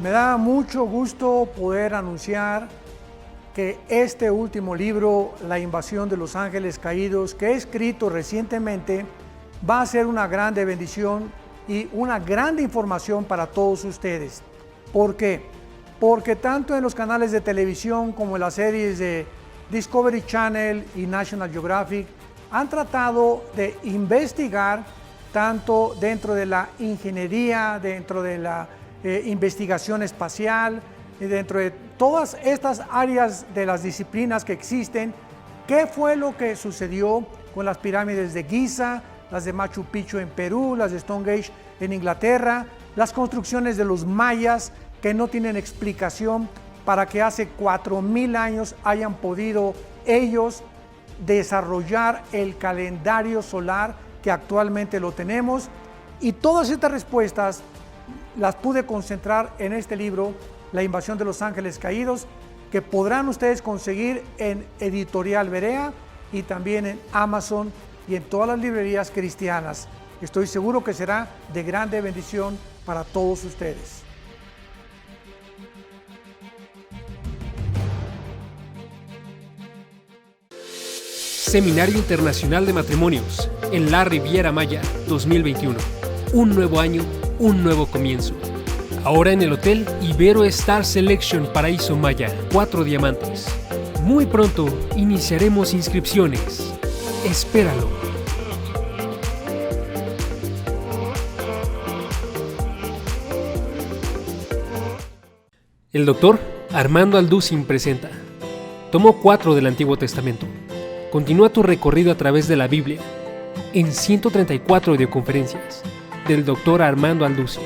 Me da mucho gusto poder anunciar que este último libro, La invasión de los ángeles caídos, que he escrito recientemente, va a ser una grande bendición y una grande información para todos ustedes. ¿Por qué? Porque tanto en los canales de televisión como en las series de Discovery Channel y National Geographic han tratado de investigar tanto dentro de la ingeniería, dentro de la investigación espacial, y dentro de todas estas áreas de las disciplinas que existen, qué fue lo que sucedió con las pirámides de Giza, las de Machu Picchu en Perú, las de Stonehenge en Inglaterra, las construcciones de los mayas que no tienen explicación para que hace 4000 años hayan podido ellos desarrollar el calendario solar que actualmente lo tenemos. Y todas estas respuestas las pude concentrar en este libro, La invasión de los ángeles caídos, que podrán ustedes conseguir en Editorial Berea y también en Amazon y en todas las librerías cristianas. Estoy seguro que será de grande bendición para todos ustedes. Seminario Internacional de Matrimonios en la Riviera Maya 2021. Un nuevo año, un nuevo comienzo. Ahora en el Hotel Ibero Star Selection Paraíso Maya, 4 diamantes. Muy pronto iniciaremos inscripciones. Espéralo. El doctor Armando Alducin presenta Tomo 4 del Antiguo Testamento. Continúa tu recorrido a través de la Biblia en 134 videoconferencias del doctor Armando Alducin.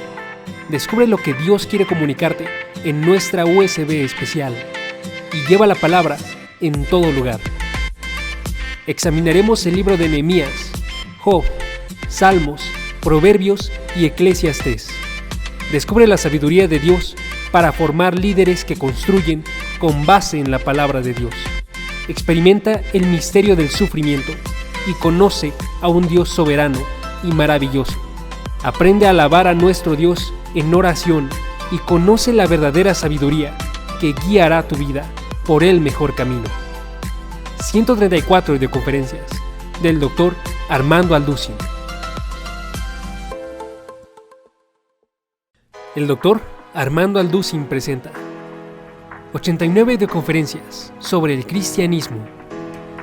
Descubre lo que Dios quiere comunicarte en nuestra USB especial y lleva la palabra en todo lugar. Examinaremos el libro de Nehemías, Job, Salmos, Proverbios y Eclesiastés. Descubre la sabiduría de Dios para formar líderes que construyen con base en la palabra de Dios. Experimenta el misterio del sufrimiento y conoce a un Dios soberano y maravilloso. Aprende a alabar a nuestro Dios en oración y conoce la verdadera sabiduría que guiará tu vida por el mejor camino. 134 videoconferencias del Dr. Armando Alducin. El Dr. Armando Alducin presenta 89 videoconferencias sobre el cristianismo.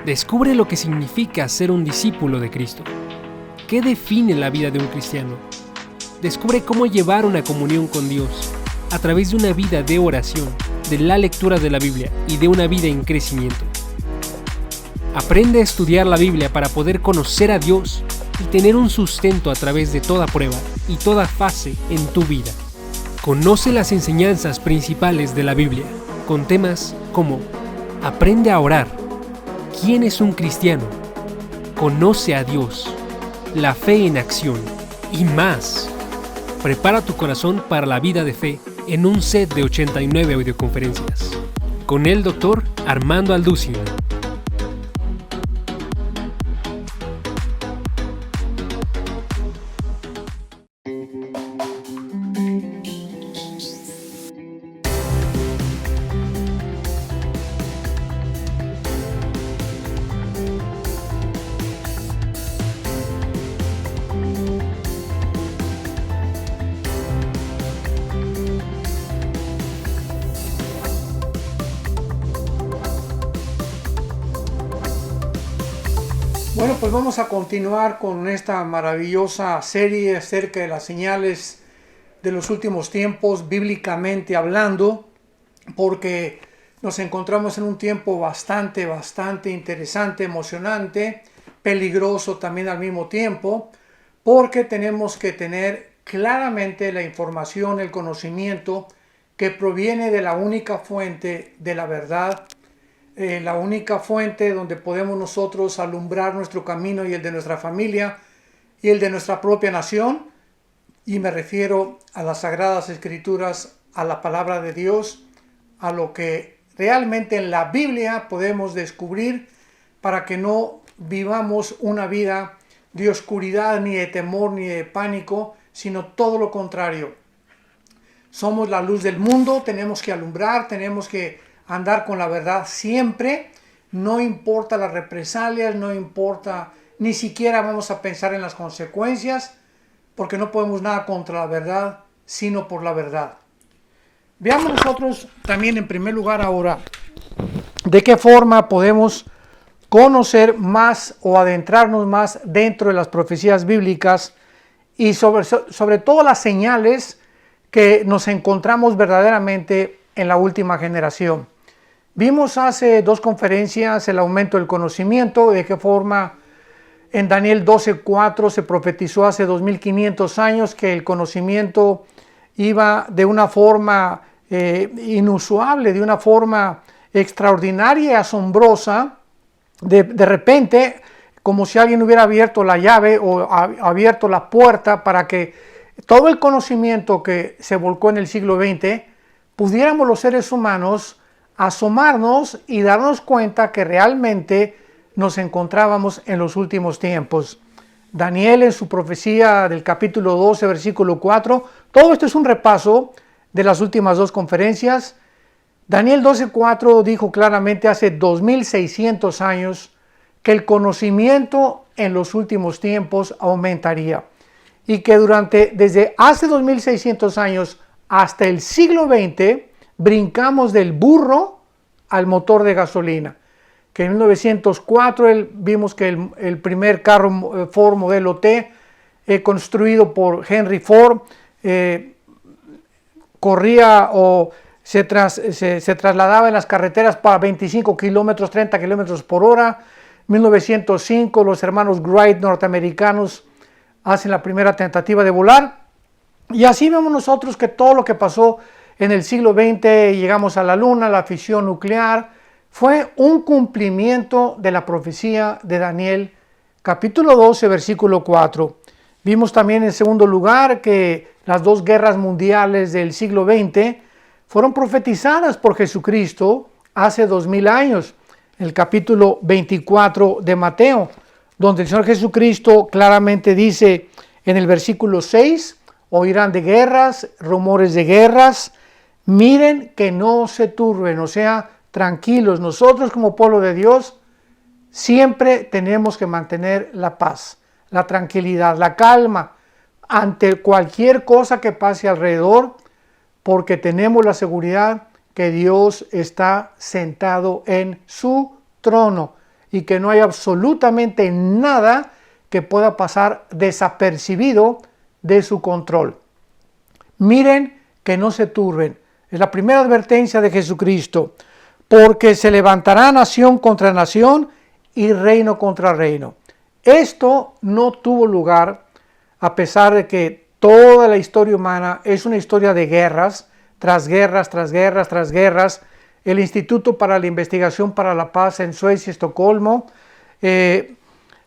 Descubre lo que significa ser un discípulo de Cristo. ¿Qué define la vida de un cristiano? Descubre cómo llevar una comunión con Dios a través de una vida de oración, de la lectura de la Biblia y de una vida en crecimiento. Aprende a estudiar la Biblia para poder conocer a Dios y tener un sustento a través de toda prueba y toda fase en tu vida. Conoce las enseñanzas principales de la Biblia con temas como Aprende a orar, ¿quién es un cristiano? Conoce a Dios, la fe en acción y más. Prepara tu corazón para la vida de fe en un set de 89 videoconferencias con el Dr. Armando Alducin. Bueno, pues vamos a continuar con esta maravillosa serie acerca de las señales de los últimos tiempos, bíblicamente hablando, porque nos encontramos en un tiempo bastante interesante, emocionante, peligroso también al mismo tiempo, porque tenemos que tener claramente la información, el conocimiento que proviene de la única fuente de la verdad, la única fuente donde podemos nosotros alumbrar nuestro camino y el de nuestra familia y el de nuestra propia nación. Y me refiero a las Sagradas Escrituras, a la palabra de Dios, a lo que realmente en la Biblia podemos descubrir para que no vivamos una vida de oscuridad, ni de temor, ni de pánico, sino todo lo contrario. Somos la luz del mundo, tenemos que alumbrar, tenemos que andar con la verdad siempre. No importa las represalias, no importa, ni siquiera vamos a pensar en las consecuencias, porque no podemos nada contra la verdad, sino por la verdad. Veamos nosotros también en primer lugar ahora de qué forma podemos conocer más o adentrarnos más dentro de las profecías bíblicas y sobre todo las señales que nos encontramos verdaderamente en la última generación. Vimos hace 2 conferencias el aumento del conocimiento, de qué forma en Daniel 12:4 se profetizó hace 2500 años que el conocimiento iba de una forma inusual, de una forma extraordinaria y asombrosa, de repente, como si alguien hubiera abierto la llave o abierto la puerta para que todo el conocimiento que se volcó en el siglo XX, pudiéramos los seres humanos asomarnos y darnos cuenta que realmente nos encontrábamos en los últimos tiempos. Daniel en su profecía del capítulo 12, versículo 4, todo esto es un repaso de las últimas 2 conferencias. Daniel 12:4 dijo claramente hace 2600 años que el conocimiento en los últimos tiempos aumentaría y que desde hace 2600 años hasta el siglo XX brincamos del burro al motor de gasolina. Que en 1904 vimos que el primer carro Ford modelo T construido por Henry Ford corría o se trasladaba en las carreteras para 25 kilómetros, 30 kilómetros por hora. 1905 los hermanos Wright norteamericanos hacen la primera tentativa de volar. Y así vemos nosotros que todo lo que pasó en el siglo XX, llegamos a la luna, la fisión nuclear, fue un cumplimiento de la profecía de Daniel, capítulo 12, versículo 4. Vimos también en segundo lugar que las 2 guerras mundiales del siglo XX fueron profetizadas por Jesucristo hace 2000 años, en el capítulo 24 de Mateo, donde el Señor Jesucristo claramente dice en el versículo 6, oirán de guerras, rumores de guerras, miren que no se turben, o sea, tranquilos. Nosotros como pueblo de Dios siempre tenemos que mantener la paz, la tranquilidad, la calma ante cualquier cosa que pase alrededor, porque tenemos la seguridad que Dios está sentado en su trono y que no hay absolutamente nada que pueda pasar desapercibido de su control. Miren que no se turben. Es la primera advertencia de Jesucristo. Porque se levantará nación contra nación y reino contra reino. Esto no tuvo lugar a pesar de que toda la historia humana es una historia de guerras, tras guerras, tras guerras, tras guerras. El Instituto para la Investigación para la Paz en Suecia, Estocolmo,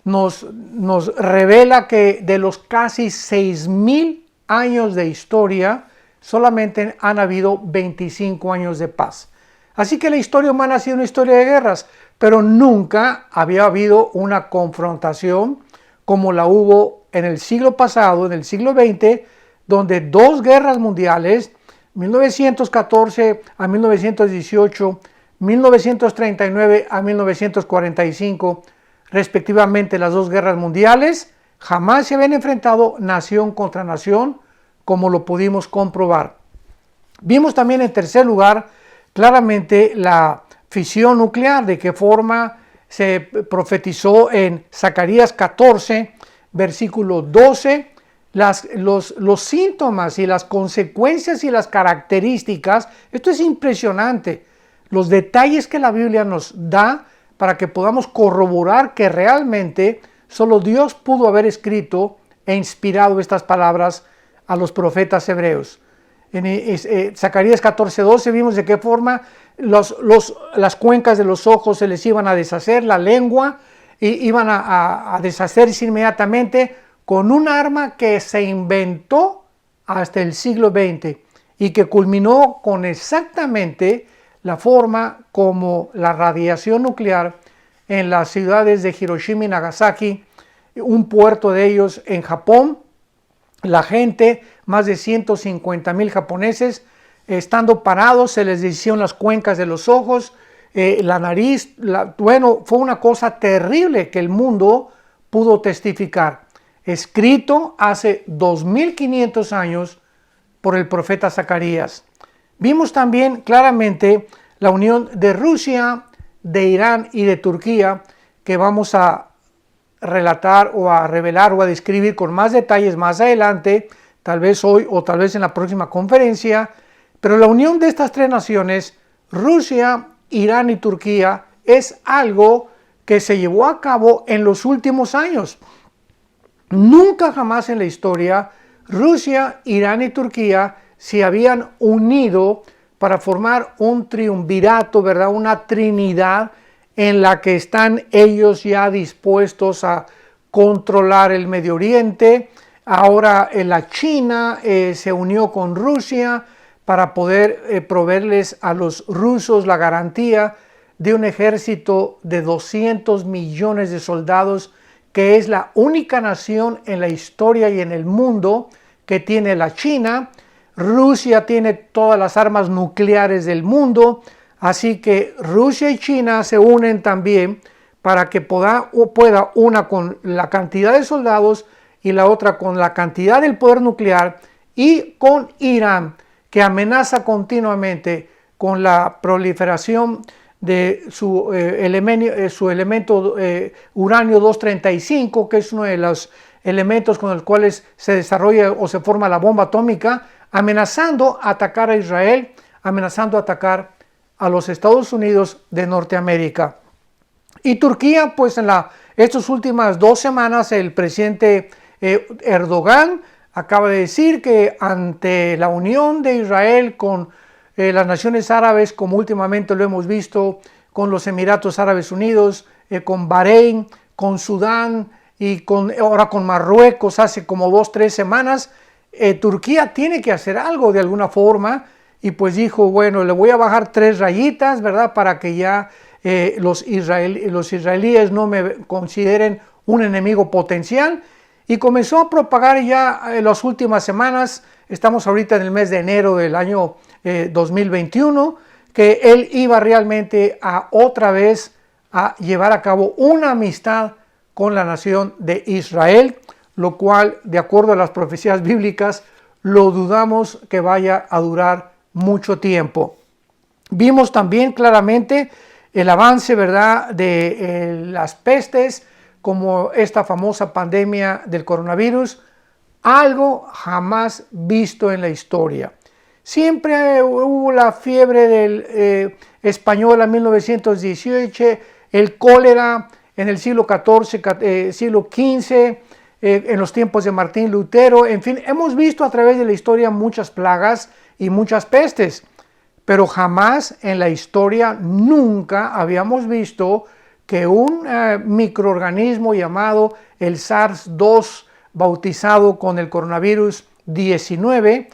nos revela que de los casi 6000 años de historia, solamente han habido 25 años de paz. Así que la historia humana ha sido una historia de guerras, pero nunca había habido una confrontación como la hubo en el siglo pasado, en el siglo XX, donde 2 guerras mundiales, 1914 a 1918, 1939 a 1945, respectivamente las 2 guerras mundiales, jamás se habían enfrentado nación contra nación, como lo pudimos comprobar. Vimos también en tercer lugar claramente la fisión nuclear, de qué forma se profetizó en Zacarías 14, versículo 12, los síntomas y las consecuencias y las características. Esto es impresionante, los detalles que la Biblia nos da para que podamos corroborar que realmente solo Dios pudo haber escrito e inspirado estas palabras a los profetas hebreos. En Zacarías 14:12 vimos de qué forma las cuencas de los ojos se les iban a deshacer, la lengua iban a deshacerse inmediatamente con un arma que se inventó hasta el siglo XX y que culminó con exactamente la forma como la radiación nuclear en las ciudades de Hiroshima y Nagasaki un puerto de ellos en Japón. La gente, más de 150,000 japoneses, estando parados, se les deshicieron las cuencas de los ojos, la nariz, bueno, fue una cosa terrible que el mundo pudo testificar. Escrito hace 2500 años por el profeta Zacarías. Vimos también claramente la unión de Rusia, de Irán y de Turquía, que vamos a relatar o a revelar o a describir con más detalles más adelante, tal vez hoy o tal vez en la próxima conferencia. Pero la unión de estas tres naciones, Rusia, Irán y Turquía, es algo que se llevó a cabo en los últimos años. Nunca jamás en la historia Rusia, Irán y Turquía se habían unido para formar un triunvirato, ¿verdad? Una trinidad en la que están ellos ya dispuestos a controlar el Medio Oriente. Ahora la China se unió con Rusia para poder proveerles a los rusos la garantía de un ejército de 200 millones de soldados, que es la única nación en la historia y en el mundo que tiene la China. Rusia tiene todas las armas nucleares del mundo, así que Rusia y China se unen también para que pueda una con la cantidad de soldados y la otra con la cantidad del poder nuclear, y con Irán, que amenaza continuamente con la proliferación de su elemento uranio 235, que es uno de los elementos con los cuales se desarrolla o se forma la bomba atómica, amenazando a atacar a Israel, amenazando a atacar a los Estados Unidos de Norteamérica. Y Turquía, pues en estas últimas 2 semanas, el presidente Erdogan acaba de decir que ante la unión de Israel con las naciones árabes, como últimamente lo hemos visto con los Emiratos Árabes Unidos, con Bahrein, con Sudán y ahora con Marruecos hace como 2-3 semanas, Turquía tiene que hacer algo de alguna forma, y pues dijo, bueno, le voy a bajar 3 rayitas, ¿verdad? Para que ya los israelíes no me consideren un enemigo potencial. Y comenzó a propagar ya en las últimas semanas, estamos ahorita en el mes de enero del año 2021, que él iba realmente otra vez a llevar a cabo una amistad con la nación de Israel, lo cual, de acuerdo a las profecías bíblicas, lo dudamos que vaya a durar mucho tiempo. Vimos también claramente el avance, ¿verdad?, de las pestes, como esta famosa pandemia del coronavirus, algo jamás visto en la historia. Siempre hubo la fiebre del española en 1918, el cólera en el siglo XIV, siglo XV, en los tiempos de Martín Lutero. En fin, hemos visto a través de la historia muchas plagas y muchas pestes, pero jamás en la historia nunca habíamos visto que un microorganismo llamado el SARS-2, bautizado con el coronavirus 19,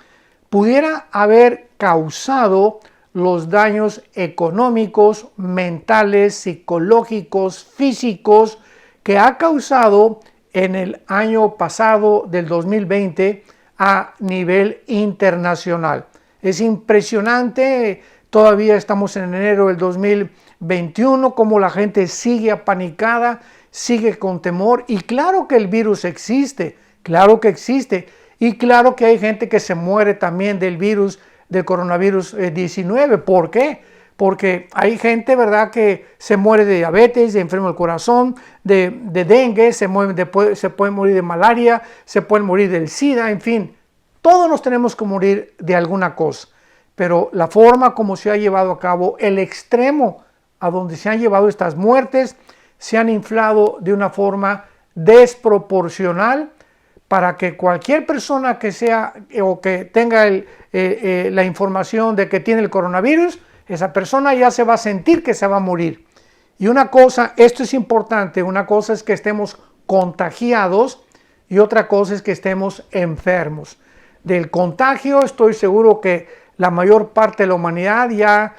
pudiera haber causado los daños económicos, mentales, psicológicos, físicos que ha causado en el año pasado del 2020 a nivel internacional. Es impresionante, todavía estamos en enero del 2021, como la gente sigue apanicada, sigue con temor, y claro que el virus existe, claro que existe, y claro que hay gente que se muere también del virus, del coronavirus 19. ¿Por qué? Porque hay gente, ¿verdad?, que se muere de diabetes, de enfermo del corazón, de dengue, se puede morir de malaria, se puede morir del SIDA, en fin, todos nos tenemos que morir de alguna cosa. Pero la forma como se ha llevado a cabo, el extremo a donde se han llevado estas muertes, se han inflado de una forma desproporcional para que cualquier persona que sea o que tenga la información de que tiene el coronavirus, esa persona ya se va a sentir que se va a morir. Y una cosa, esto es importante, una cosa es que estemos contagiados y otra cosa es que estemos enfermos. Del contagio estoy seguro que la mayor parte de la humanidad ya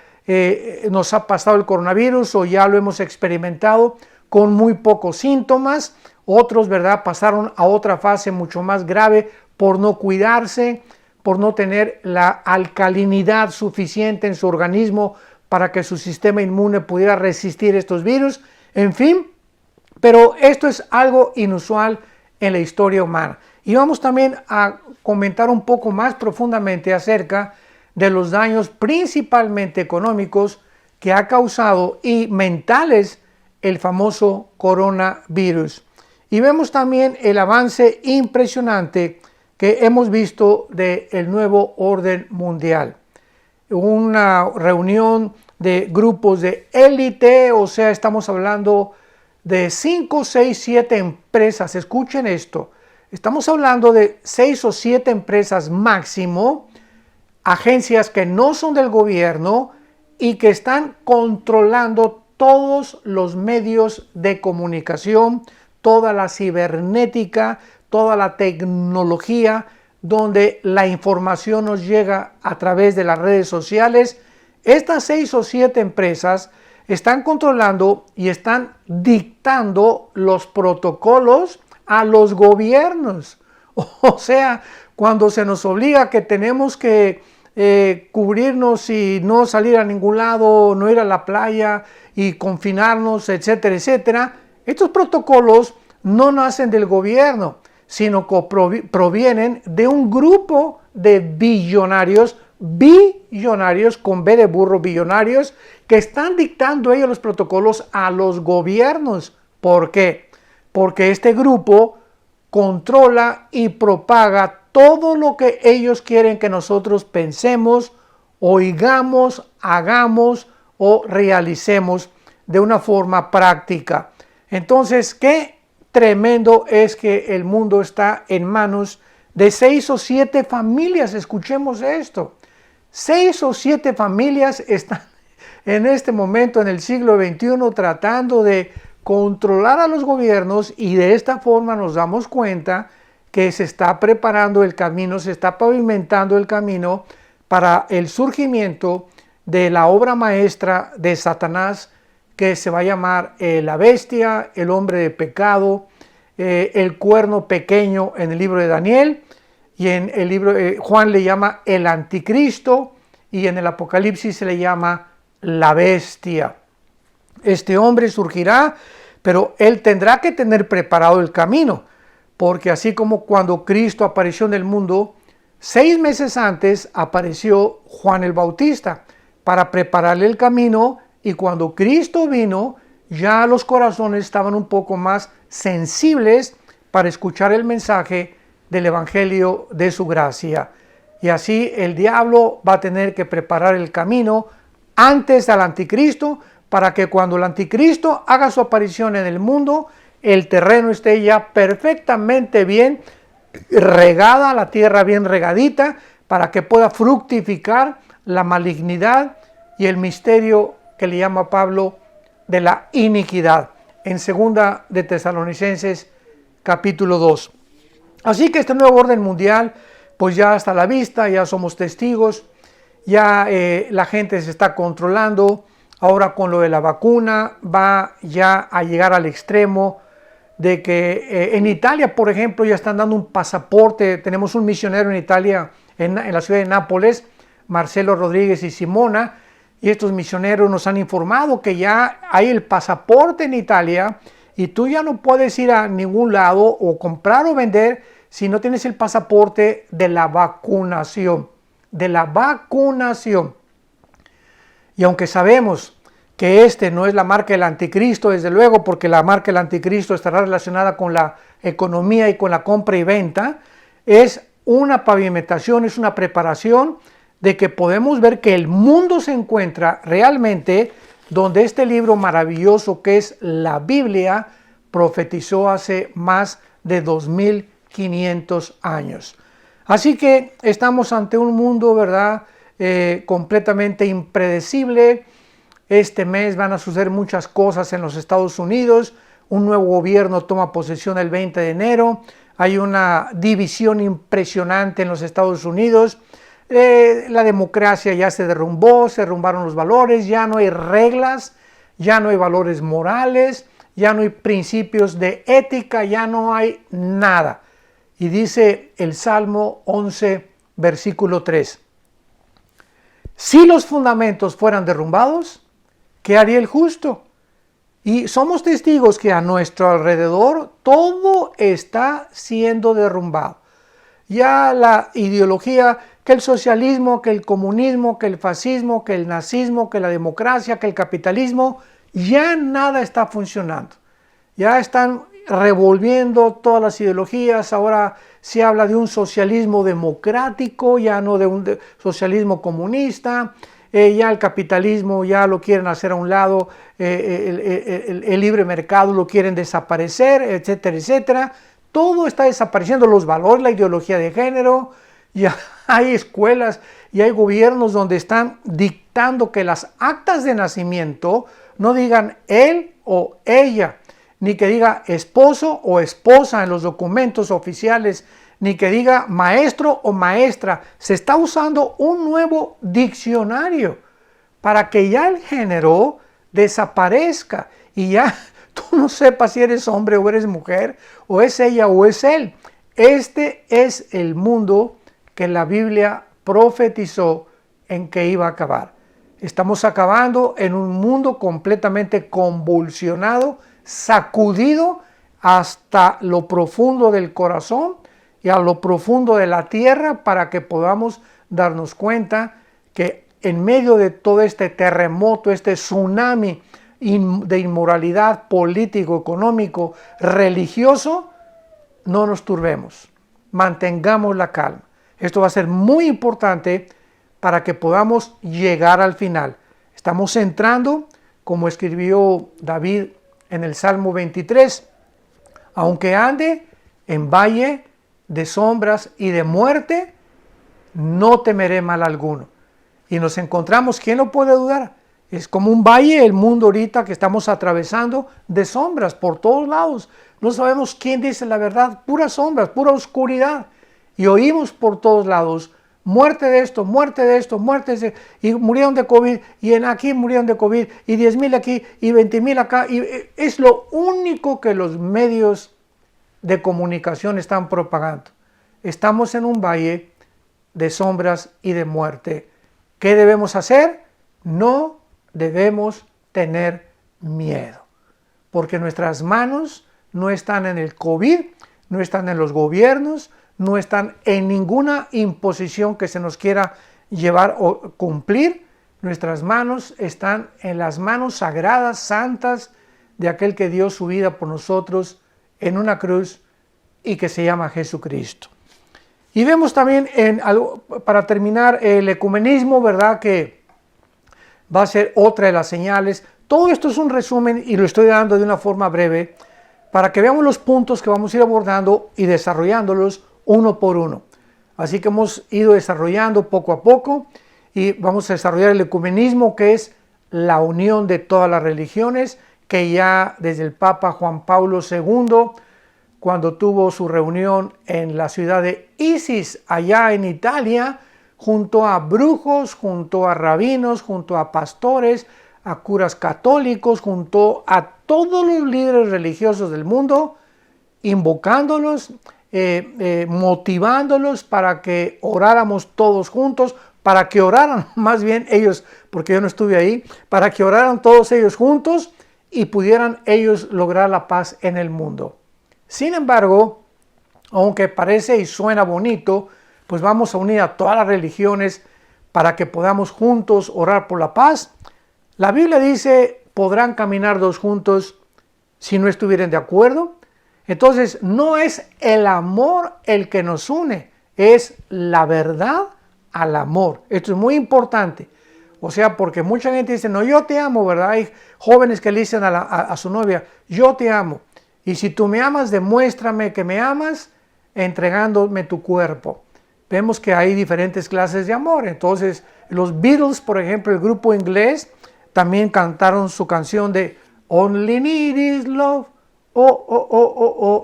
nos ha pasado el coronavirus o ya lo hemos experimentado con muy pocos síntomas Otros, ¿verdad?, pasaron a otra fase mucho más grave por no cuidarse, por no tener la alcalinidad suficiente en su organismo para que su sistema inmune pudiera resistir estos virus. En fin, pero esto es algo inusual en la historia humana. Y vamos también a comentar un poco más profundamente acerca de los daños principalmente económicos que ha causado y mentales el famoso coronavirus. Y vemos también el avance impresionante que hemos visto del nuevo orden mundial. Una reunión de grupos de élite, o sea, estamos hablando de 5, 6, 7 empresas. Escuchen esto. Estamos hablando de 6 o 7 empresas máximo, agencias que no son del gobierno y que están controlando todos los medios de comunicación, toda la cibernética, toda la tecnología, donde la información nos llega a través de las redes sociales. Estas 6 o 7 empresas están controlando y están dictando los protocolos a los gobiernos. O sea, cuando se nos obliga que tenemos que cubrirnos y no salir a ningún lado, no ir a la playa y confinarnos, etcétera, etcétera, estos protocolos no nacen del gobierno, sino que provienen de un grupo de billonarios con B de burro, billonarios, que están dictando ellos los protocolos a los gobiernos. ¿Por qué? Porque este grupo controla y propaga todo lo que ellos quieren que nosotros pensemos, oigamos, hagamos o realicemos de una forma práctica. Entonces, qué tremendo es que el mundo está en manos de 6 o 7 familias. Escuchemos esto. 6 o 7 familias están en este momento en el siglo XXI tratando de controlar a los gobiernos, y de esta forma nos damos cuenta que se está preparando el camino, se está pavimentando el camino para el surgimiento de la obra maestra de Satanás, que se va a llamar la bestia, el hombre de pecado, el cuerno pequeño en el libro de Daniel, y en el libro Juan le llama el anticristo, y en el Apocalipsis se le llama la bestia. Este hombre surgirá, pero él tendrá que tener preparado el camino, porque así como cuando Cristo apareció en el mundo, 6 meses antes apareció Juan el Bautista para prepararle el camino, y cuando Cristo vino, ya los corazones estaban un poco más sensibles para escuchar el mensaje del Evangelio de su gracia. Y así el diablo va a tener que preparar el camino antes del anticristo, para que cuando el anticristo haga su aparición en el mundo, el terreno esté ya perfectamente bien regada, la tierra bien regadita, para que pueda fructificar la malignidad y el misterio que le llama Pablo de la iniquidad, en 2 de Tesalonicenses capítulo 2. Así que este nuevo orden mundial, pues ya está a la vista, ya somos testigos, ya la gente se está controlando. Ahora con lo de la vacuna va ya a llegar al extremo de que en Italia, por ejemplo, ya están dando un pasaporte. Tenemos un misionero en Italia, en la ciudad de Nápoles, Marcelo Rodríguez y Simona, y estos misioneros nos han informado que ya hay el pasaporte en Italia, y tú ya no puedes ir a ningún lado o comprar o vender si no tienes el pasaporte de la vacunación. Y aunque sabemos que este no es la marca del anticristo, desde luego, porque la marca del anticristo estará relacionada con la economía y con la compra y venta, es una pavimentación, es una preparación de que podemos ver que el mundo se encuentra realmente donde este libro maravilloso que es la Biblia profetizó hace más de 2500 años. Así que estamos ante un mundo, ¿verdad?, completamente impredecible. Este mes van a suceder muchas cosas en los Estados Unidos. Un nuevo gobierno toma posesión el 20 de enero. Hay una división impresionante en los Estados Unidos. La democracia ya se derrumbó, se derrumbaron los valores, ya no hay reglas, ya no hay valores morales, ya no hay principios de ética, ya no hay nada. Y dice el Salmo 11, versículo 3. Si los fundamentos fueran derrumbados, ¿qué haría el justo? Y somos testigos que a nuestro alrededor todo está siendo derrumbado. Ya la ideología, que el socialismo, que el comunismo, que el fascismo, que el nazismo, que la democracia, que el capitalismo, ya nada está funcionando. Ya están revolviendo todas las ideologías. Ahora se habla de un socialismo democrático, ya no de un socialismo comunista. Ya el capitalismo ya lo quieren hacer a un lado, el libre mercado lo quieren desaparecer, etcétera, etcétera. Todo está desapareciendo, los valores, la ideología de género. Ya hay escuelas y hay gobiernos donde están dictando que las actas de nacimiento no digan él o ella, ni que diga esposo o esposa en los documentos oficiales, ni que diga maestro o maestra. Se está usando un nuevo diccionario para que ya el género desaparezca y ya tú no sepas si eres hombre o eres mujer, o es ella o es él. Este es el mundo que la Biblia profetizó en que iba a acabar. Estamos acabando en un mundo completamente convulsionado, sacudido hasta lo profundo del corazón y a lo profundo de la tierra, para que podamos darnos cuenta que en medio de todo este terremoto, este tsunami de inmoralidad político, económico, religioso, no nos turbemos, mantengamos la calma. Esto va a ser muy importante para que podamos llegar al final. Estamos entrando, como escribió David en el Salmo 23, aunque ande en valle de sombras y de muerte, no temeré mal alguno. Y nos encontramos, ¿quién lo puede dudar? Es como un valle el mundo ahorita que estamos atravesando, de sombras por todos lados. No sabemos quién dice la verdad, puras sombras, pura oscuridad. Y oímos por todos lados, muerte de esto, muerte de esto, muerte de esto, y murieron de COVID, y aquí murieron de COVID, y 10,000 aquí, y 20,000 acá. Y es lo único que los medios de comunicación están propagando. Estamos en un valle de sombras y de muerte. ¿Qué debemos hacer? No debemos tener miedo, porque nuestras manos no están en el COVID, no están en los gobiernos, no están en ninguna imposición que se nos quiera llevar o cumplir. Nuestras manos están en las manos sagradas, santas, de aquel que dio su vida por nosotros en una cruz y que se llama Jesucristo. Y vemos también, para terminar, el ecumenismo, ¿verdad?, que va a ser otra de las señales. Todo esto es un resumen y lo estoy dando de una forma breve para que veamos los puntos que vamos a ir abordando y desarrollándolos uno por uno. Así que hemos ido desarrollando poco a poco y vamos a desarrollar el ecumenismo, que es la unión de todas las religiones, que ya desde el Papa Juan Pablo II, cuando tuvo su reunión en la ciudad de Isis, allá en Italia, junto a brujos, junto a rabinos, junto a pastores, a curas católicos, junto a todos los líderes religiosos del mundo, invocándolos, motivándolos para que oráramos todos juntos, para que oraran más bien ellos, porque yo no estuve ahí, para que oraran todos ellos juntos y pudieran ellos lograr la paz en el mundo. Sin embargo, aunque parece y suena bonito, pues vamos a unir a todas las religiones para que podamos juntos orar por la paz. La Biblia dice, podrán caminar dos juntos si no estuvieran de acuerdo. Entonces, no es el amor el que nos une, es la verdad al amor. Esto es muy importante. O sea, porque mucha gente dice, no, yo te amo, ¿verdad? Hay jóvenes que le dicen a su novia, yo te amo. Y si tú me amas, demuéstrame que me amas entregándome tu cuerpo. Vemos que hay diferentes clases de amor. Entonces, los Beatles, por ejemplo, el grupo inglés, también cantaron su canción de Only Need Is Love.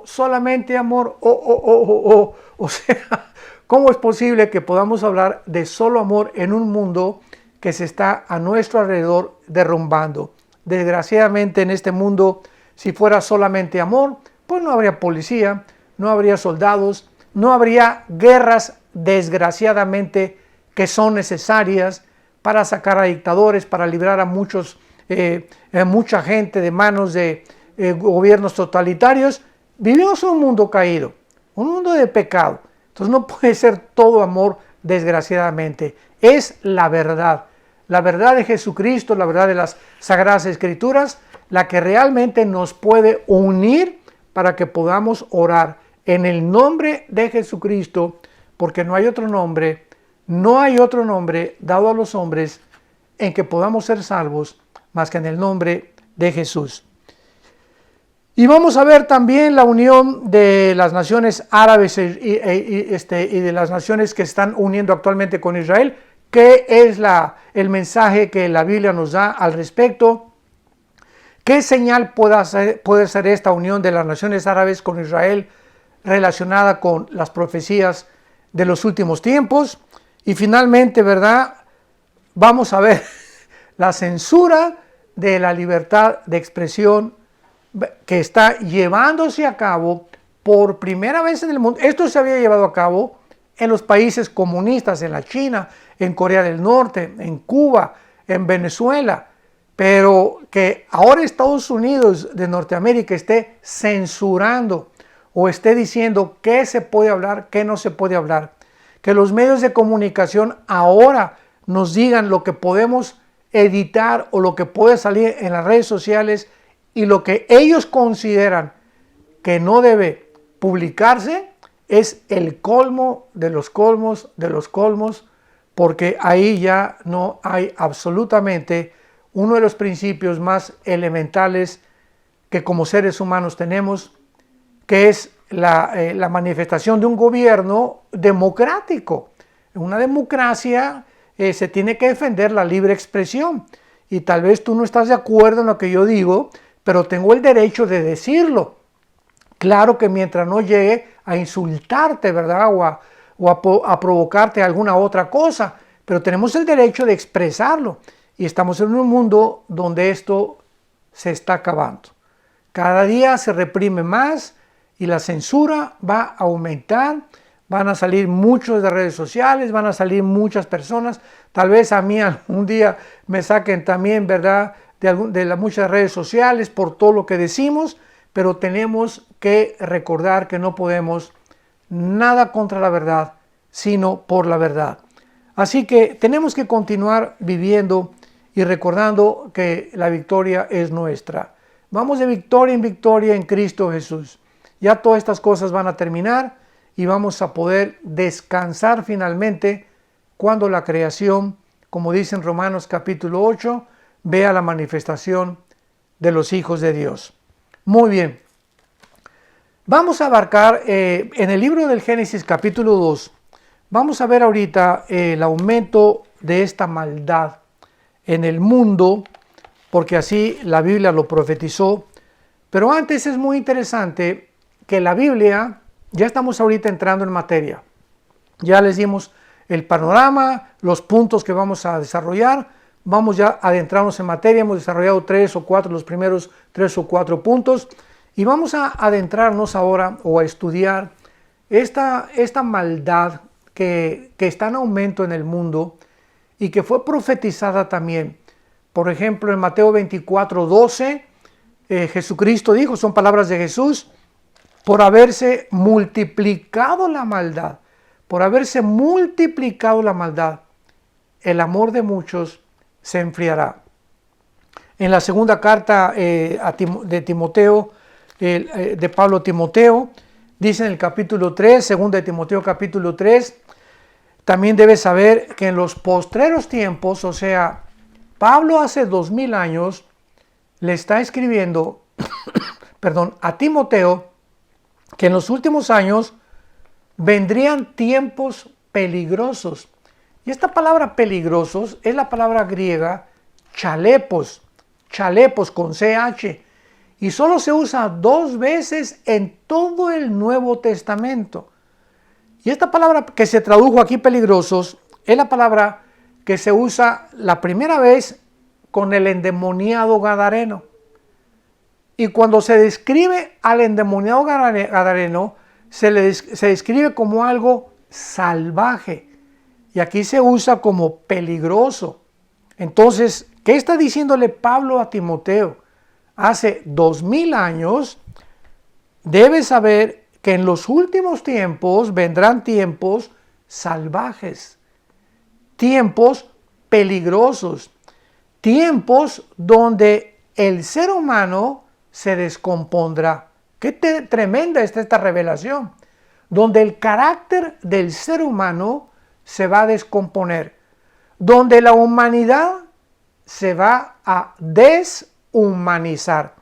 Solamente amor, O sea, ¿cómo es posible que podamos hablar de solo amor en un mundo que se está a nuestro alrededor derrumbando? Desgraciadamente en este mundo Si fuera solamente amor, pues no habría policía, no habría soldados, no habría guerras, desgraciadamente, que son necesarias para sacar a dictadores, para librar a mucha gente de manos de gobiernos totalitarios. Vivimos en un mundo caído, un mundo de pecado. Entonces no puede ser todo amor, desgraciadamente. Es la verdad de Jesucristo, la verdad de las Sagradas Escrituras, la que realmente nos puede unir para que podamos orar en el nombre de Jesucristo, porque no hay otro nombre dado a los hombres en que podamos ser salvos más que en el nombre de Jesús. Y vamos a ver también la unión de las naciones árabes y de las naciones que están uniendo actualmente con Israel. ¿Qué es el mensaje que la Biblia nos da al respecto? ¿Qué señal puede ser esta unión de las naciones árabes con Israel relacionada con las profecías de los últimos tiempos? Y finalmente, ¿verdad? Vamos a ver la censura de la libertad de expresión que está llevándose a cabo por primera vez en el mundo. Esto se había llevado a cabo en los países comunistas, en la China, en Corea del Norte, en Cuba, en Venezuela, pero que ahora Estados Unidos de Norteamérica esté censurando o esté diciendo qué se puede hablar, qué no se puede hablar, que los medios de comunicación ahora nos digan lo que podemos editar o lo que puede salir en las redes sociales y lo que ellos consideran que no debe publicarse, es el colmo de los colmos de los colmos, porque ahí ya no hay absolutamente uno de los principios más elementales que como seres humanos tenemos, que es la manifestación de un gobierno democrático. En una democracia se tiene que defender la libre expresión, y tal vez tú no estás de acuerdo en lo que yo digo, pero tengo el derecho de decirlo. Claro que mientras no llegue a insultarte, ¿verdad? O a provocarte alguna otra cosa, pero tenemos el derecho de expresarlo. Y estamos en un mundo donde esto se está acabando. Cada día se reprime más y la censura va a aumentar. Van a salir muchos de redes sociales, van a salir muchas personas. Tal vez a mí algún día me saquen también, ¿verdad?, de las muchas redes sociales por todo lo que decimos, pero tenemos que recordar que no podemos nada contra la verdad, sino por la verdad. Así que tenemos que continuar viviendo y recordando que la victoria es nuestra. Vamos de victoria en victoria en Cristo Jesús. Ya todas estas cosas van a terminar y vamos a poder descansar finalmente cuando la creación, como dice en Romanos capítulo 8, vea la manifestación de los hijos de Dios. Muy bien. Vamos a abarcar en el libro del Génesis capítulo 2, vamos a ver ahorita el aumento de esta maldad en el mundo, porque así la Biblia lo profetizó. Pero antes es muy interesante que la Biblia, ya estamos ahorita entrando en materia, ya les dimos el panorama, los puntos que vamos a desarrollar, vamos ya a adentrarnos en materia, hemos desarrollado los primeros 3 o 4 puntos, y vamos a adentrarnos ahora o a estudiar esta maldad que está en aumento en el mundo y que fue profetizada también. Por ejemplo, en Mateo 24:12, Jesucristo dijo, son palabras de Jesús, por haberse multiplicado la maldad, el amor de muchos se enfriará. En la segunda carta de Timoteo, de Pablo a Timoteo, dice en el capítulo 3, segunda de Timoteo capítulo 3, también debes saber que en los postreros tiempos, o sea, Pablo hace 2000 años le está escribiendo a Timoteo que en los últimos años vendrían tiempos peligrosos. Y esta palabra peligrosos es la palabra griega chalepos con CH, y solo se usa 2 veces en todo el Nuevo Testamento. Y esta palabra que se tradujo aquí peligrosos es la palabra que se usa la primera vez con el endemoniado gadareno. Y cuando se describe al endemoniado gadareno, se describe como algo salvaje. Y aquí se usa como peligroso. Entonces, ¿qué está diciéndole Pablo a Timoteo? Hace 2000 años, debes saber que en los últimos tiempos vendrán tiempos salvajes, tiempos peligrosos, tiempos donde el ser humano se descompondrá. Qué tremenda está esta revelación, donde el carácter del ser humano se va a descomponer, donde la humanidad se va a deshumanizar,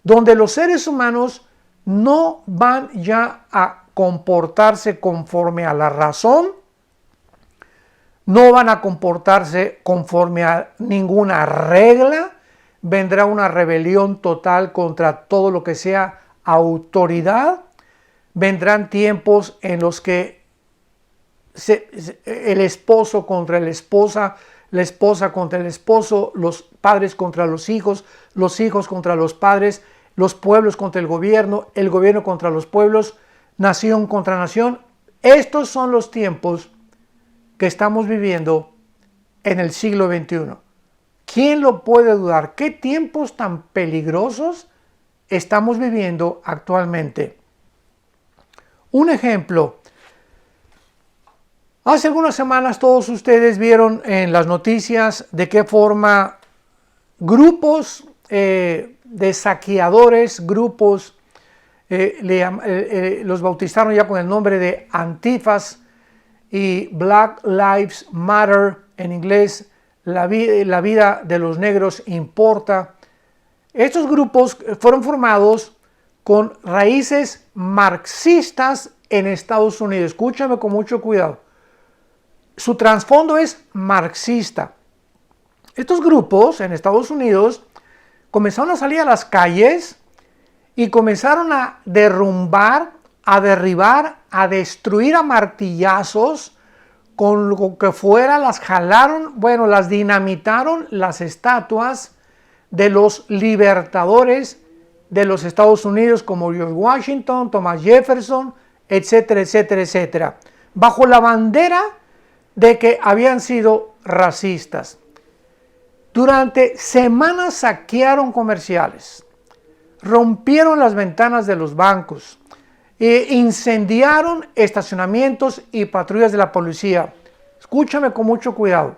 donde los seres humanos no van ya a comportarse conforme a la razón, no van a comportarse conforme a ninguna regla, vendrá una rebelión total contra todo lo que sea autoridad, vendrán tiempos en los que el esposo contra la esposa contra el esposo, los padres contra los hijos contra los padres, los pueblos contra el gobierno contra los pueblos, nación contra nación. Estos son los tiempos que estamos viviendo en el siglo XXI. ¿Quién lo puede dudar? ¿Qué tiempos tan peligrosos estamos viviendo actualmente? Un ejemplo. Hace algunas semanas todos ustedes vieron en las noticias de qué forma grupos de saqueadores, grupos, los bautizaron ya con el nombre de Antifas y Black Lives Matter, en inglés, la vida de los negros importa. Estos grupos fueron formados con raíces marxistas en Estados Unidos. Escúchame con mucho cuidado. Su trasfondo es marxista. Estos grupos en Estados Unidos comenzaron a salir a las calles y comenzaron a derrumbar, a derribar, a destruir a martillazos con lo que fuera. Las jalaron, las dinamitaron las estatuas de los libertadores de los Estados Unidos como George Washington, Thomas Jefferson, etcétera, etcétera, etcétera, bajo la bandera de que habían sido racistas. Durante semanas saquearon comerciales, rompieron las ventanas de los bancos, incendiaron estacionamientos y patrullas de la policía. Escúchame con mucho cuidado.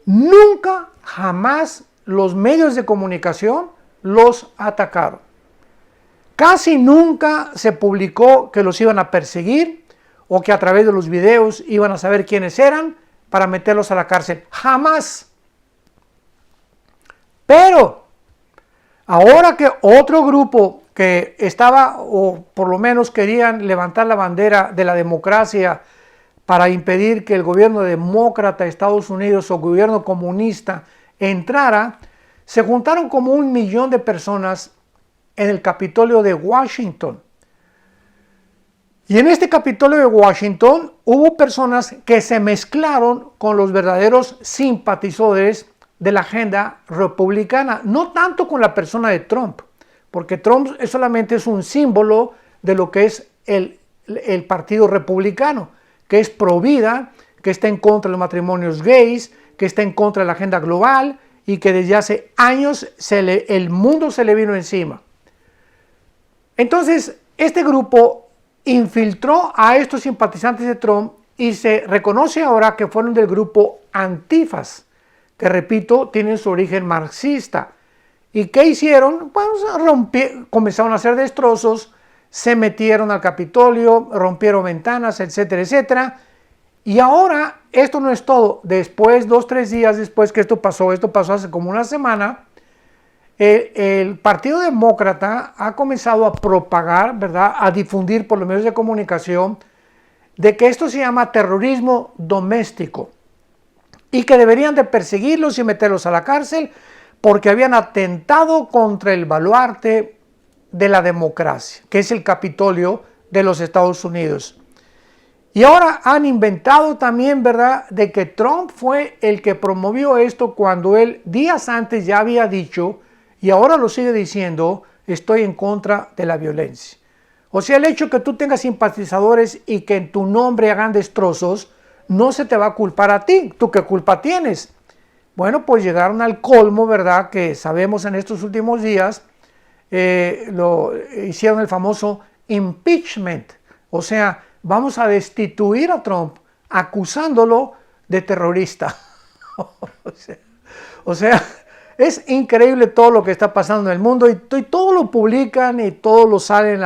Nunca, jamás los medios de comunicación los atacaron. Casi nunca se publicó que los iban a perseguir o que a través de los videos iban a saber quiénes eran para meterlos a la cárcel. Jamás. Pero ahora que otro grupo que estaba, o por lo menos querían levantar la bandera de la democracia para impedir que el gobierno demócrata de Estados Unidos o gobierno comunista entrara, se juntaron como 1 millón de personas en el Capitolio de Washington. Y en este Capitolio de Washington hubo personas que se mezclaron con los verdaderos simpatizadores de la agenda republicana, no tanto con la persona de Trump, porque Trump solamente es un símbolo de lo que es el partido republicano, que es pro vida, que está en contra de los matrimonios gays, que está en contra de la agenda global y que desde hace años el mundo se le vino encima. Entonces, este grupo infiltró a estos simpatizantes de Trump y se reconoce ahora que fueron del grupo Antifas, que repito, tienen su origen marxista. ¿Y qué hicieron? Pues comenzaron a hacer destrozos, se metieron al Capitolio, rompieron ventanas, etcétera, etcétera. Y ahora, esto no es todo. Después, 2-3 días después que esto pasó hace como una semana, el Partido Demócrata ha comenzado a propagar, ¿verdad?, a difundir por los medios de comunicación de que esto se llama terrorismo doméstico y que deberían de perseguirlos y meterlos a la cárcel porque habían atentado contra el baluarte de la democracia, que es el Capitolio de los Estados Unidos. Y ahora han inventado también, ¿verdad?, de que Trump fue el que promovió esto cuando él días antes ya había dicho, y ahora lo sigue diciendo, estoy en contra de la violencia. O sea, el hecho que tú tengas simpatizadores y que en tu nombre hagan destrozos, no se te va a culpar a ti. ¿Tú qué culpa tienes? Bueno, pues llegaron al colmo, ¿verdad? Que sabemos en estos últimos días, hicieron el famoso impeachment. O sea, vamos a destituir a Trump acusándolo de terrorista. o sea, es increíble todo lo que está pasando en el mundo y todo lo publican y todo lo salen,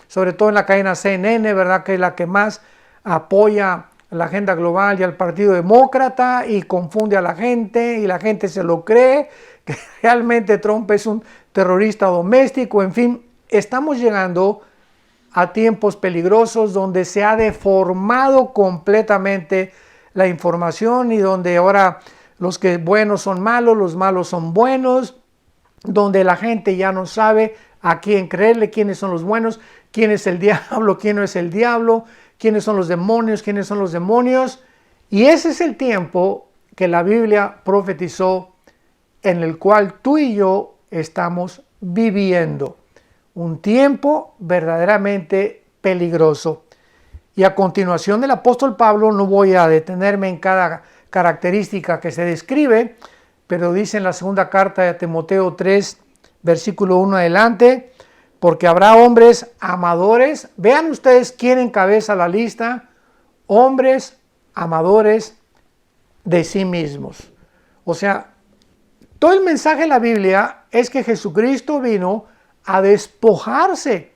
sobre todo en la cadena CNN, ¿verdad? Que es la que más apoya la agenda global y al Partido Demócrata y confunde a la gente y la gente se lo cree, que realmente Trump es un terrorista doméstico. En fin, estamos llegando a tiempos peligrosos donde se ha deformado completamente la información y donde ahora los que buenos son malos, los malos son buenos, donde la gente ya no sabe a quién creerle, quiénes son los buenos, quién es el diablo, quién no es el diablo, quiénes son los demonios, quiénes son los demonios. Y ese es el tiempo que la Biblia profetizó, en el cual tú y yo estamos viviendo. Un tiempo verdaderamente peligroso. Y a continuación del apóstol Pablo, no voy a detenerme en cada característica que se describe, pero dice en la segunda carta de Timoteo 3, versículo 1 adelante, porque habrá hombres amadores. Vean ustedes quién encabeza la lista: hombres amadores de sí mismos. O sea, todo el mensaje de la Biblia es que Jesucristo vino a despojarse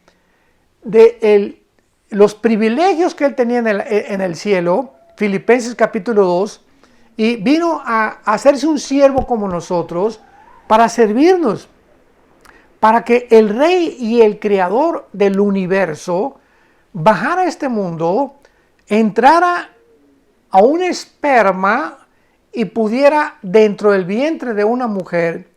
de los privilegios que él tenía en el cielo, Filipenses capítulo 2, y vino a hacerse un siervo como nosotros para servirnos, para que el Rey y el Creador del universo bajara a este mundo, entrara a un esperma y pudiera, dentro del vientre de una mujer,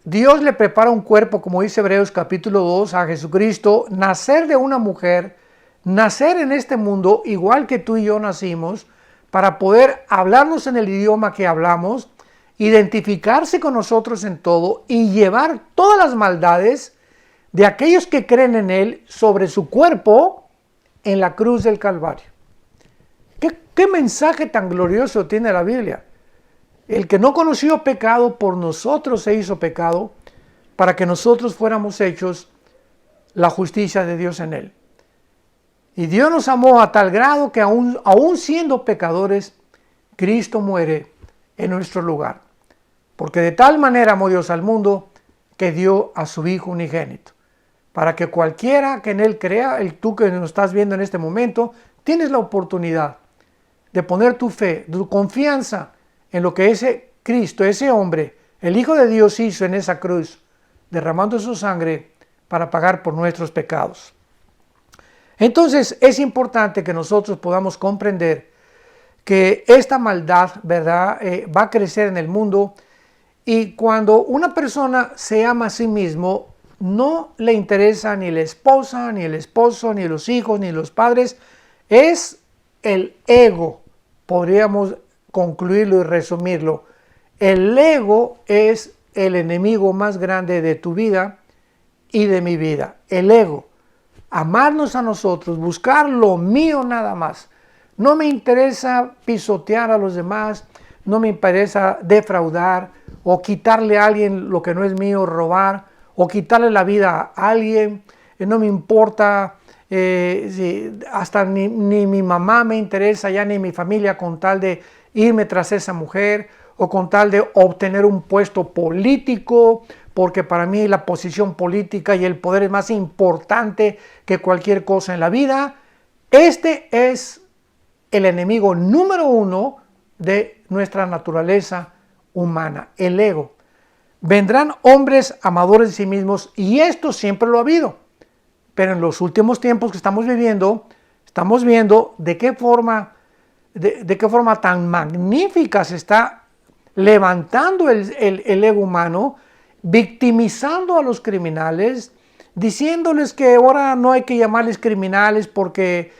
Dios le prepara un cuerpo, como dice Hebreos capítulo 2, a Jesucristo, nacer de una mujer, nacer en este mundo igual que tú y yo nacimos, para poder hablarnos en el idioma que hablamos, identificarse con nosotros en todo y llevar todas las maldades de aquellos que creen en Él sobre su cuerpo en la cruz del Calvario. ¿Qué mensaje tan glorioso tiene la Biblia? El que no conoció pecado, por nosotros se hizo pecado, para que nosotros fuéramos hechos la justicia de Dios en Él. Y Dios nos amó a tal grado que aún siendo pecadores, Cristo muere en nuestro lugar. Porque de tal manera amó Dios al mundo que dio a su Hijo unigénito, para que cualquiera que en Él crea, tú que nos estás viendo en este momento, tienes la oportunidad de poner tu fe, tu confianza en lo que ese Cristo, ese hombre, el Hijo de Dios hizo en esa cruz, derramando su sangre para pagar por nuestros pecados. Entonces es importante que nosotros podamos comprender que esta maldad, ¿verdad?, va a crecer en el mundo, y cuando una persona se ama a sí mismo, no le interesa ni la esposa, ni el esposo, ni los hijos, ni los padres. Es el ego, podríamos concluirlo y resumirlo. El ego es el enemigo más grande de tu vida y de mi vida. El ego. Amarnos a nosotros, buscar lo mío nada más. No me interesa pisotear a los demás, no me interesa defraudar o quitarle a alguien lo que no es mío, robar o quitarle la vida a alguien. No me importa, hasta ni mi mamá me interesa, ya ni mi familia, con tal de irme tras esa mujer o con tal de obtener un puesto político, porque para mí la posición política y el poder es más importante que cualquier cosa en la vida. Este es el enemigo número uno de nuestra naturaleza humana, el ego. Vendrán hombres amadores de sí mismos, y esto siempre lo ha habido, pero en los últimos tiempos que estamos viviendo, estamos viendo de qué forma tan magnífica se está levantando el ego humano, victimizando a los criminales, diciéndoles que ahora no hay que llamarles criminales porque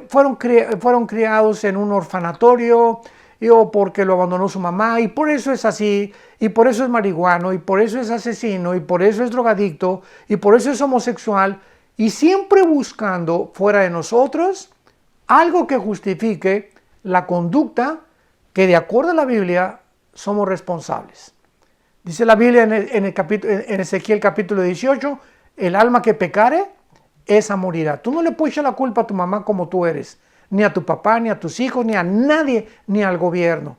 fueron criados en un orfanatorio o porque lo abandonó su mamá, y por eso es así, y por eso es marihuano, y por eso es asesino, y por eso es drogadicto, y por eso es homosexual, y siempre buscando fuera de nosotros algo que justifique la conducta que de acuerdo a la Biblia somos responsables. Dice la Biblia en Ezequiel capítulo 18, el alma que pecare, esa morirá. Tú no le puedes echar la culpa a tu mamá como tú eres, ni a tu papá, ni a tus hijos, ni a nadie, ni al gobierno.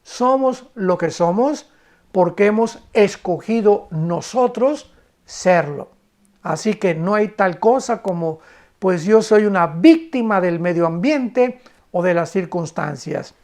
Somos lo que somos porque hemos escogido nosotros serlo. Así que no hay tal cosa como, pues yo soy una víctima del medio ambiente o de las circunstancias.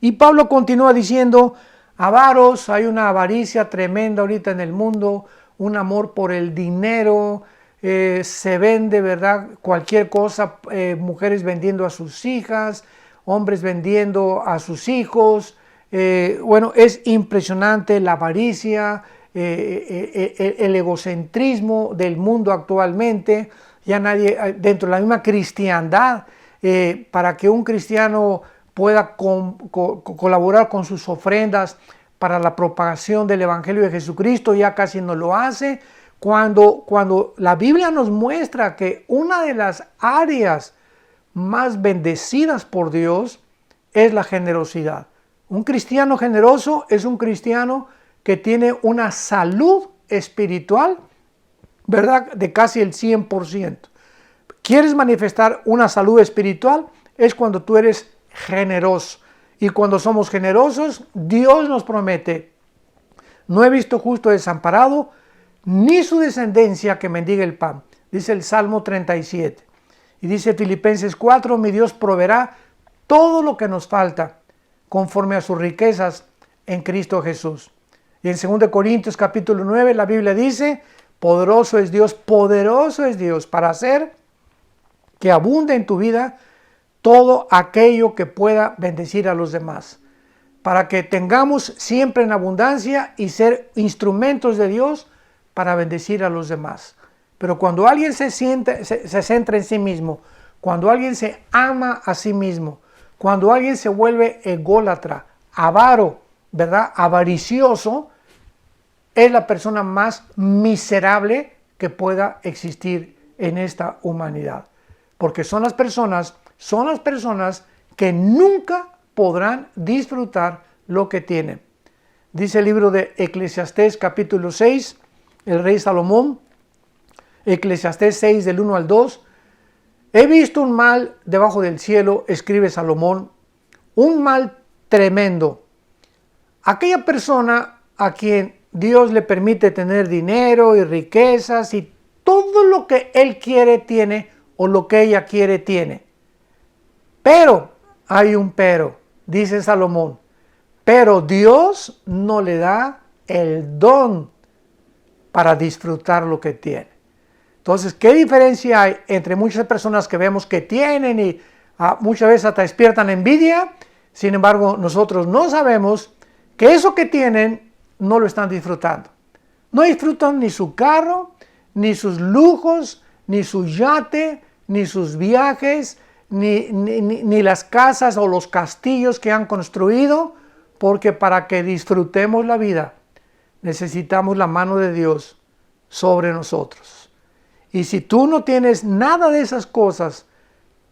Y Pablo continúa diciendo, avaros, hay una avaricia tremenda ahorita en el mundo, un amor por el dinero, se vende, ¿verdad? Cualquier cosa, mujeres vendiendo a sus hijas, hombres vendiendo a sus hijos. Bueno, es impresionante la avaricia, el egocentrismo del mundo actualmente. Ya nadie, dentro de la misma cristiandad, para que un cristiano pueda colaborar con sus ofrendas para la propagación del Evangelio de Jesucristo, ya casi no lo hace. Cuando la Biblia nos muestra que una de las áreas más bendecidas por Dios es la generosidad. Un cristiano generoso es un cristiano que tiene una salud espiritual, ¿verdad?, de casi el 100%. ¿Quieres manifestar una salud espiritual? Es cuando tú eres generoso. Y cuando somos generosos, Dios nos promete, no he visto justo desamparado, ni su descendencia que mendigue el pan. Dice el Salmo 37. Y dice Filipenses 4, mi Dios proveerá todo lo que nos falta, conforme a sus riquezas en Cristo Jesús. Y en 2 Corintios capítulo 9, la Biblia dice, poderoso es Dios para hacer que abunde en tu vida todo aquello que pueda bendecir a los demás, para que tengamos siempre en abundancia y ser instrumentos de Dios para bendecir a los demás. Pero cuando alguien se centra en sí mismo, cuando alguien se ama a sí mismo, cuando alguien se vuelve ególatra, avaro, ¿verdad?, avaricioso, es la persona más miserable que pueda existir en esta humanidad. Porque son las personas que nunca podrán disfrutar lo que tienen. Dice el libro de Eclesiastés capítulo 6, el rey Salomón, Eclesiastés 6 del 1 al 2, he visto un mal debajo del cielo, escribe Salomón, un mal tremendo. Aquella persona a quien Dios le permite tener dinero y riquezas y todo lo que él quiere tiene o lo que ella quiere tiene. Pero, hay un pero, dice Salomón, pero Dios no le da el don para disfrutar lo que tiene. Entonces, ¿qué diferencia hay entre muchas personas que vemos que tienen y muchas veces hasta despiertan envidia? Sin embargo, nosotros no sabemos que eso que tienen no lo están disfrutando. No disfrutan ni su carro, ni sus lujos, ni su yate, ni sus viajes, ni las casas o los castillos que han construido, porque para que disfrutemos la vida necesitamos la mano de Dios sobre nosotros. Y si tú no tienes nada de esas cosas,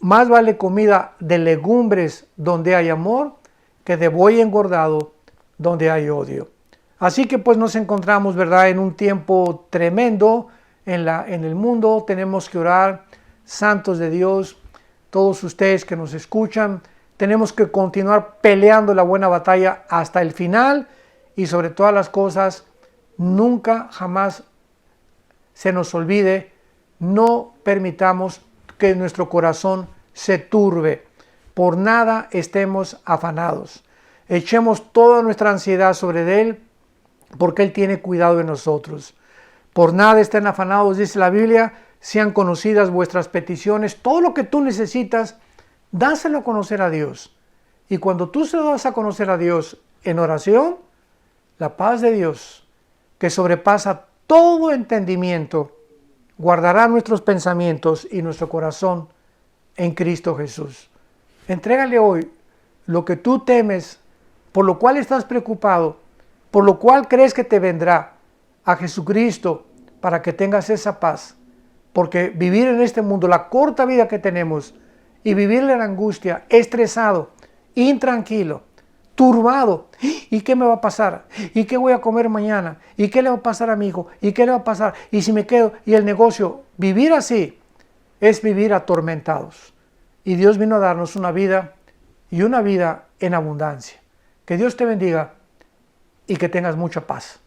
más vale comida de legumbres donde hay amor que de buey engordado donde hay odio. Así que pues nos encontramos, ¿verdad?, en un tiempo tremendo en el mundo. Tenemos que orar, santos de Dios, todos ustedes que nos escuchan, tenemos que continuar peleando la buena batalla hasta el final y sobre todas las cosas, nunca jamás se nos olvide, no permitamos que nuestro corazón se turbe, por nada estemos afanados. Echemos toda nuestra ansiedad sobre Él, porque Él tiene cuidado de nosotros. Por nada estén afanados, dice la Biblia, sean conocidas vuestras peticiones, todo lo que tú necesitas, dáselo a conocer a Dios. Y cuando tú se lo das a conocer a Dios en oración, la paz de Dios, que sobrepasa todo entendimiento, guardará nuestros pensamientos y nuestro corazón en Cristo Jesús. Entrégale hoy lo que tú temes, por lo cual estás preocupado, por lo cual crees que te vendrá a Jesucristo para que tengas esa paz. Porque vivir en este mundo, la corta vida que tenemos, y vivir en la angustia, estresado, intranquilo, turbado. ¿Y qué me va a pasar? ¿Y qué voy a comer mañana? ¿Y qué le va a pasar a mi hijo? ¿Y qué le va a pasar? ¿Y si me quedo? ¿Y el negocio? Vivir así es vivir atormentados. Y Dios vino a darnos una vida y una vida en abundancia. Que Dios te bendiga y que tengas mucha paz.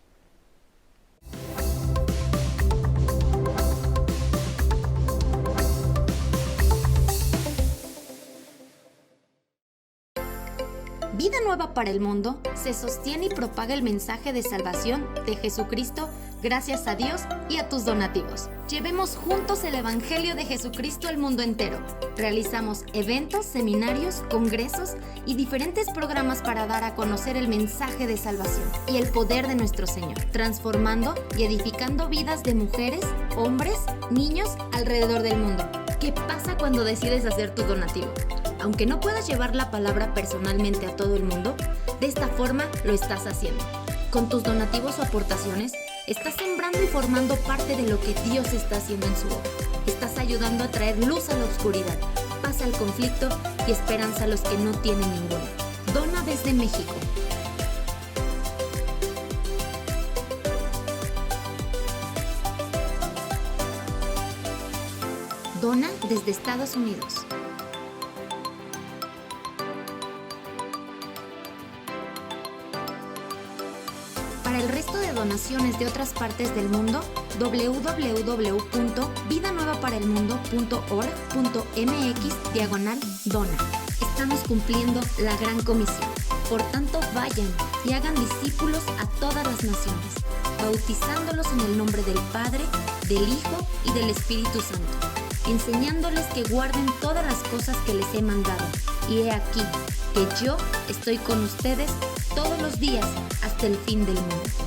Vida Nueva para el Mundo se sostiene y propaga el mensaje de salvación de Jesucristo gracias a Dios y a tus donativos. Llevemos juntos el Evangelio de Jesucristo al mundo entero. Realizamos eventos, seminarios, congresos y diferentes programas para dar a conocer el mensaje de salvación y el poder de nuestro Señor, transformando y edificando vidas de mujeres, hombres, niños alrededor del mundo. ¿Qué pasa cuando decides hacer tu donativo? Aunque no puedas llevar la palabra personalmente a todo el mundo, de esta forma lo estás haciendo. Con tus donativos o aportaciones, estás sembrando y formando parte de lo que Dios está haciendo en su obra. Estás ayudando a traer luz a la oscuridad, paz al conflicto y esperanza a los que no tienen ninguna. Dona desde México. Dona desde Estados Unidos. Para el resto de donaciones de otras partes del mundo, www.vidanuevaparaelmundo.org.mx/dona. Estamos cumpliendo la gran comisión. Por tanto, vayan y hagan discípulos a todas las naciones, bautizándolos en el nombre del Padre, del Hijo y del Espíritu Santo, enseñándoles que guarden todas las cosas que les he mandado. Y he aquí que yo estoy con ustedes todos los días hasta el fin del mundo.